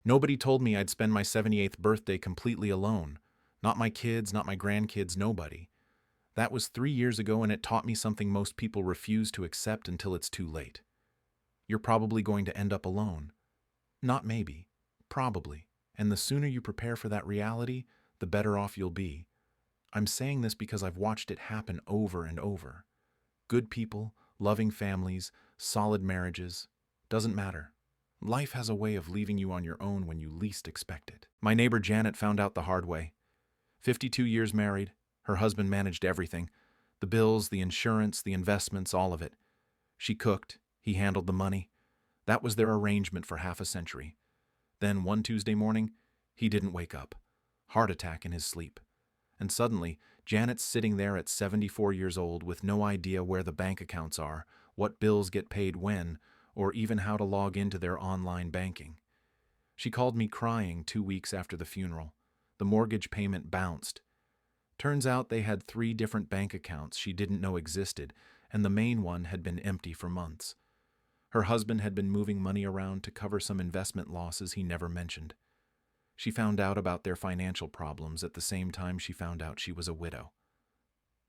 Nobody told me I'd spend my 78th birthday completely alone. Not my kids, not my grandkids, nobody. That was 3 years ago, and it taught me something most people refuse to accept until it's too late. You're probably going to end up alone. Not maybe, probably. And the sooner you prepare for that reality, the better off you'll be. I'm saying this because I've watched it happen over and over. Good people, loving families, solid marriages. Doesn't matter. Life has a way of leaving you on your own when you least expect it. My neighbor Janet found out the hard way. 52 years married, her husband managed everything. The bills, the insurance, the investments, all of it. She cooked, he handled the money. That was their arrangement for half a century. Then one Tuesday morning, he didn't wake up. Heart attack in his sleep. And suddenly, Janet's sitting there at 74 years old with no idea where the bank accounts are, what bills get paid when, or even how to log into their online banking. She called me crying 2 weeks after the funeral. The mortgage payment bounced. Turns out they had 3 different bank accounts she didn't know existed, and the main one had been empty for months. Her husband had been moving money around to cover some investment losses he never mentioned. She found out about their financial problems at the same time she found out she was a widow.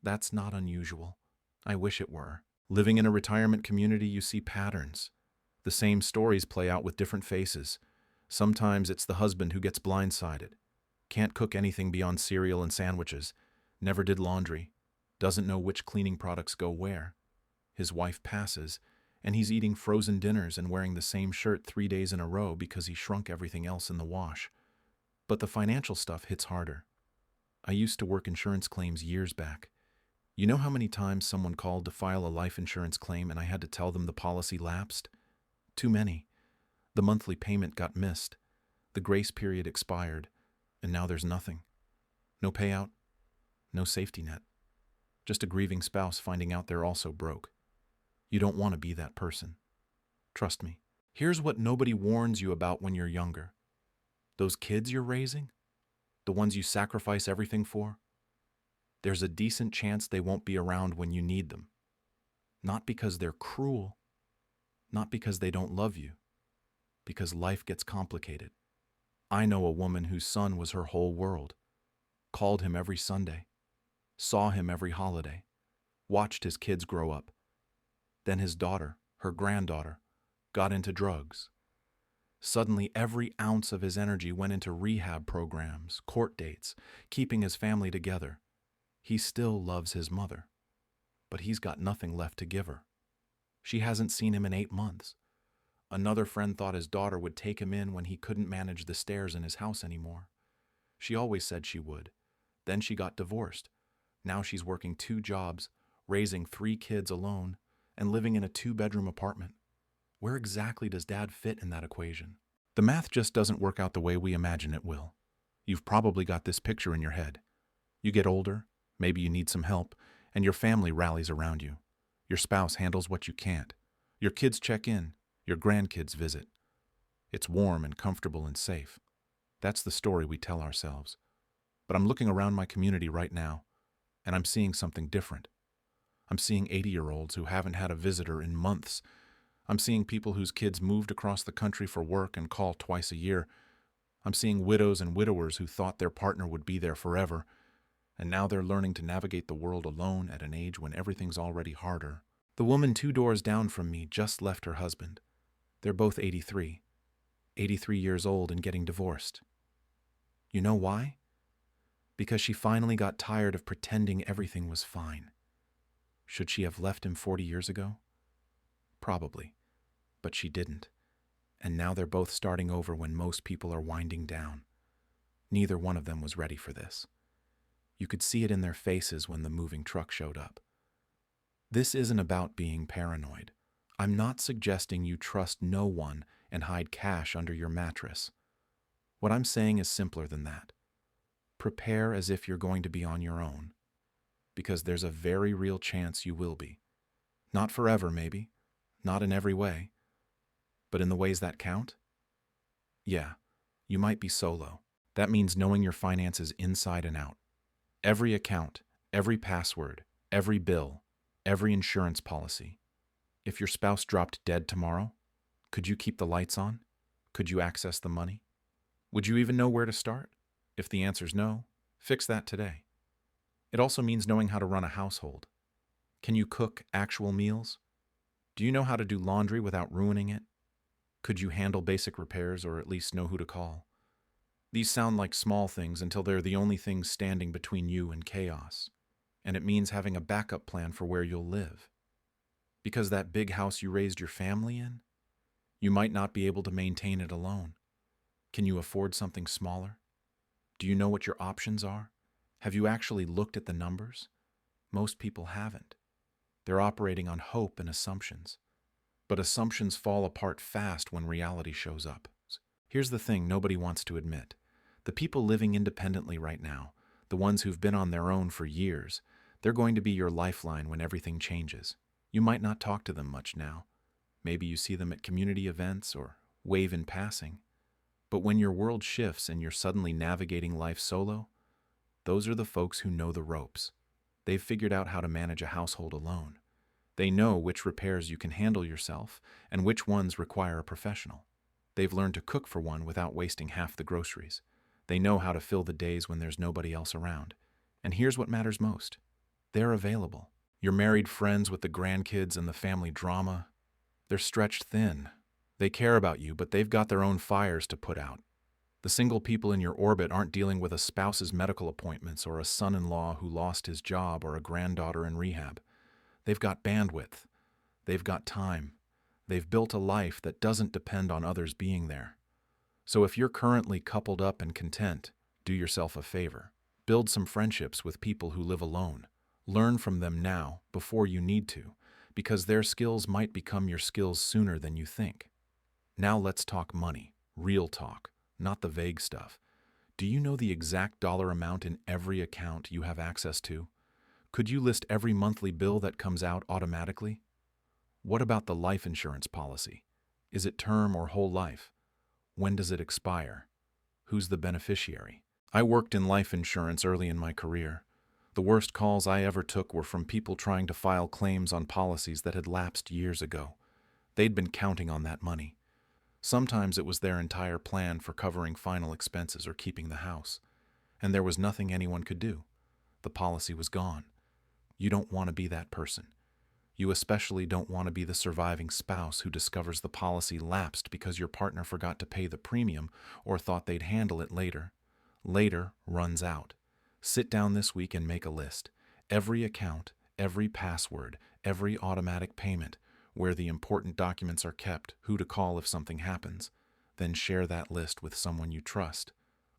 That's not unusual. I wish it were. Living in a retirement community, you see patterns. The same stories play out with different faces. Sometimes it's the husband who gets blindsided. Can't cook anything beyond cereal and sandwiches. Never did laundry. Doesn't know which cleaning products go where. His wife passes, and he's eating frozen dinners and wearing the same shirt 3 days in a row because he shrunk everything else in the wash. But the financial stuff hits harder. I used to work insurance claims years back. You know how many times someone called to file a life insurance claim and I had to tell them the policy lapsed? Too many. The monthly payment got missed. The grace period expired. And now there's nothing. No payout. No safety net. Just a grieving spouse finding out they're also broke. You don't want to be that person. Trust me. Here's what nobody warns you about when you're younger. Those kids you're raising, the ones you sacrifice everything for, there's a decent chance they won't be around when you need them. Not because they're cruel, not because they don't love you, because life gets complicated. I know a woman whose son was her whole world, called him every Sunday, saw him every holiday, watched his kids grow up. Then his daughter, her granddaughter, got into drugs. Suddenly, every ounce of his energy went into rehab programs, court dates, keeping his family together. He still loves his mother, but he's got nothing left to give her. She hasn't seen him in 8 months. Another friend thought his daughter would take him in when he couldn't manage the stairs in his house anymore. She always said she would. Then she got divorced. Now she's working 2 jobs, raising 3 kids alone, and living in a 2-bedroom apartment. Where exactly does Dad fit in that equation? The math just doesn't work out the way we imagine it will. You've probably got this picture in your head. You get older, maybe you need some help, and your family rallies around you. Your spouse handles what you can't. Your kids check in. Your grandkids visit. It's warm and comfortable and safe. That's the story we tell ourselves. But I'm looking around my community right now, and I'm seeing something different. I'm seeing 80-year-olds who haven't had a visitor in months. I'm seeing people whose kids moved across the country for work and call twice a year. I'm seeing widows and widowers who thought their partner would be there forever, and now they're learning to navigate the world alone at an age when everything's already harder. The woman 2 doors down from me just left her husband. They're both 83 years old and getting divorced. You know why? Because she finally got tired of pretending everything was fine. Should she have left him 40 years ago? Probably. But she didn't. And now they're both starting over when most people are winding down. Neither one of them was ready for this. You could see it in their faces when the moving truck showed up. This isn't about being paranoid. I'm not suggesting you trust no one and hide cash under your mattress. What I'm saying is simpler than that. Prepare as if you're going to be on your own, because there's a very real chance you will be. Not forever, maybe. Not in every way. But in the ways that count? Yeah, you might be solo. That means knowing your finances inside and out. Every account, every password, every bill, every insurance policy. If your spouse dropped dead tomorrow, could you keep the lights on? Could you access the money? Would you even know where to start? If the answer's no, fix that today. It also means knowing how to run a household. Can you cook actual meals? Do you know how to do laundry without ruining it? Could you handle basic repairs or at least know who to call? These sound like small things until they're the only things standing between you and chaos. And it means having a backup plan for where you'll live. Because that big house you raised your family in, you might not be able to maintain it alone. Can you afford something smaller? Do you know what your options are? Have you actually looked at the numbers? Most people haven't. They're operating on hope and assumptions. But assumptions fall apart fast when reality shows up. Here's the thing nobody wants to admit. The people living independently right now, the ones who've been on their own for years, they're going to be your lifeline when everything changes. You might not talk to them much now. Maybe you see them at community events or wave in passing. But when your world shifts and you're suddenly navigating life solo, those are the folks who know the ropes. They've figured out how to manage a household alone. They know which repairs you can handle yourself and which ones require a professional. They've learned to cook for one without wasting half the groceries. They know how to fill the days when there's nobody else around. And here's what matters most. They're available. Your married friends with the grandkids and the family drama, they're stretched thin. They care about you, but they've got their own fires to put out. The single people in your orbit aren't dealing with a spouse's medical appointments or a son-in-law who lost his job or a granddaughter in rehab. They've got bandwidth. They've got time. They've built a life that doesn't depend on others being there. So if you're currently coupled up and content, do yourself a favor. Build some friendships with people who live alone. Learn from them now, before you need to, because their skills might become your skills sooner than you think. Now let's talk money, real talk, not the vague stuff. Do you know the exact dollar amount in every account you have access to? Could you list every monthly bill that comes out automatically? What about the life insurance policy? Is it term or whole life? When does it expire? Who's the beneficiary? I worked in life insurance early in my career. The worst calls I ever took were from people trying to file claims on policies that had lapsed years ago. They'd been counting on that money. Sometimes it was their entire plan for covering final expenses or keeping the house. And there was nothing anyone could do. The policy was gone. You don't want to be that person. You especially don't want to be the surviving spouse who discovers the policy lapsed because your partner forgot to pay the premium or thought they'd handle it later. Later runs out. Sit down this week and make a list. Every account, every password, every automatic payment, where the important documents are kept, who to call if something happens. Then share that list with someone you trust.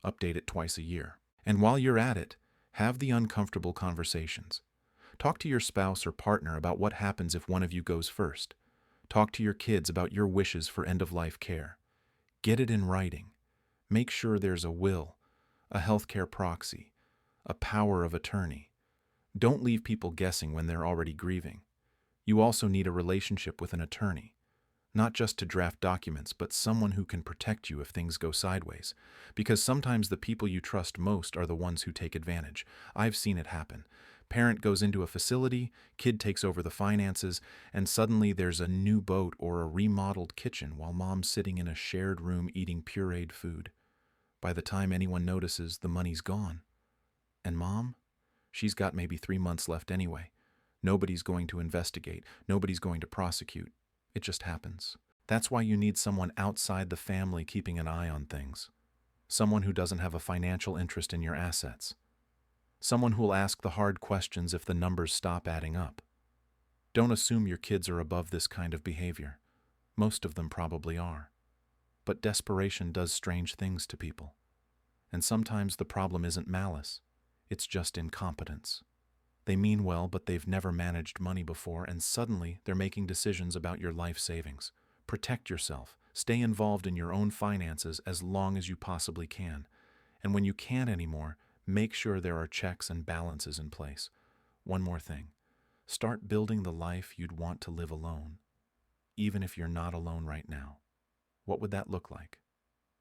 Update it twice a year. And while you're at it, have the uncomfortable conversations. Talk to your spouse or partner about what happens if one of you goes first. Talk to your kids about your wishes for end-of-life care. Get it in writing. Make sure there's a will, a healthcare proxy, a power of attorney. Don't leave people guessing when they're already grieving. You also need a relationship with an attorney, not just to draft documents, but someone who can protect you if things go sideways. Because sometimes the people you trust most are the ones who take advantage. I've seen it happen. Parent goes into a facility, kid takes over the finances, and suddenly there's a new boat or a remodeled kitchen while mom's sitting in a shared room eating pureed food. By the time anyone notices, the money's gone. And mom? She's got maybe 3 months left anyway. Nobody's going to investigate. Nobody's going to prosecute. It just happens. That's why you need someone outside the family keeping an eye on things. Someone who doesn't have a financial interest in your assets. Someone who'll ask the hard questions if the numbers stop adding up. Don't assume your kids are above this kind of behavior. Most of them probably are. But desperation does strange things to people. And sometimes the problem isn't malice. It's just incompetence. They mean well, but they've never managed money before, and suddenly they're making decisions about your life savings. Protect yourself. Stay involved in your own finances as long as you possibly can. And when you can't anymore, make sure there are checks and balances in place. One more thing. Start building the life you'd want to live alone, even if you're not alone right now. What would that look like?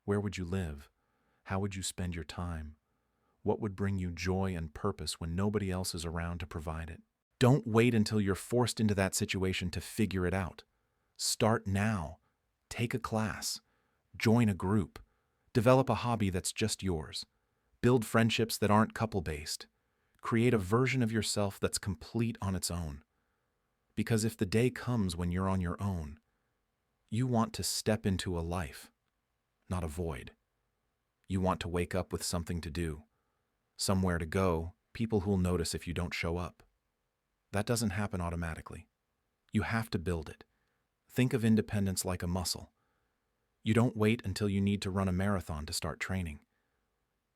Where would you live? How would you spend your time? What would bring you joy and purpose when nobody else is around to provide it? Don't wait until you're forced into that situation to figure it out. Start now. Take a class. Join a group. Develop a hobby that's just yours. Build friendships that aren't couple-based. Create a version of yourself that's complete on its own. Because if the day comes when you're on your own, you want to step into a life, not a void. You want to wake up with something to do, somewhere to go, people who'll notice if you don't show up. That doesn't happen automatically. You have to build it. Think of independence like a muscle. You don't wait until you need to run a marathon to start training.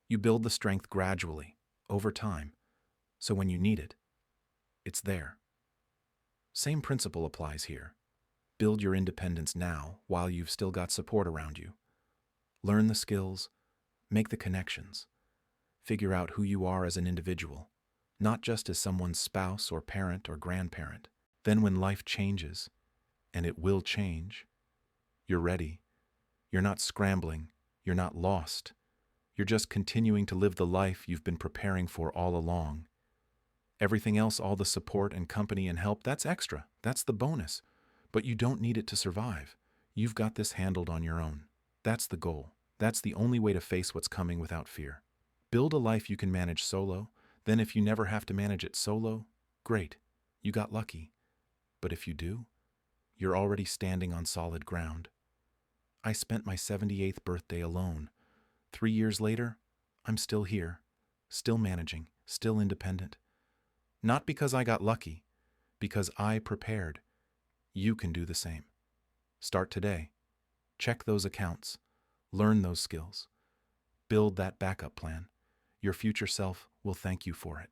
You build the strength gradually, over time, so when you need it, it's there. Same principle applies here. Build your independence now while you've still got support around you. Learn the skills, make the connections, figure out who you are as an individual, not just as someone's spouse or parent or grandparent. Then when life changes, and it will change, you're ready. You're not scrambling, you're not lost. You're just continuing to live the life you've been preparing for all along. Everything else, all the support and company and help, that's extra. That's the bonus. But you don't need it to survive. You've got this handled on your own. That's the goal. That's the only way to face what's coming without fear. Build a life you can manage solo. Then if you never have to manage it solo, great. You got lucky. But if you do, you're already standing on solid ground. I spent my 78th birthday alone. 3 years later, I'm still here, still managing, still independent. Not because I got lucky, because I prepared. You can do the same. Start today. Check those accounts. Learn those skills. Build that backup plan. Your future self will thank you for it.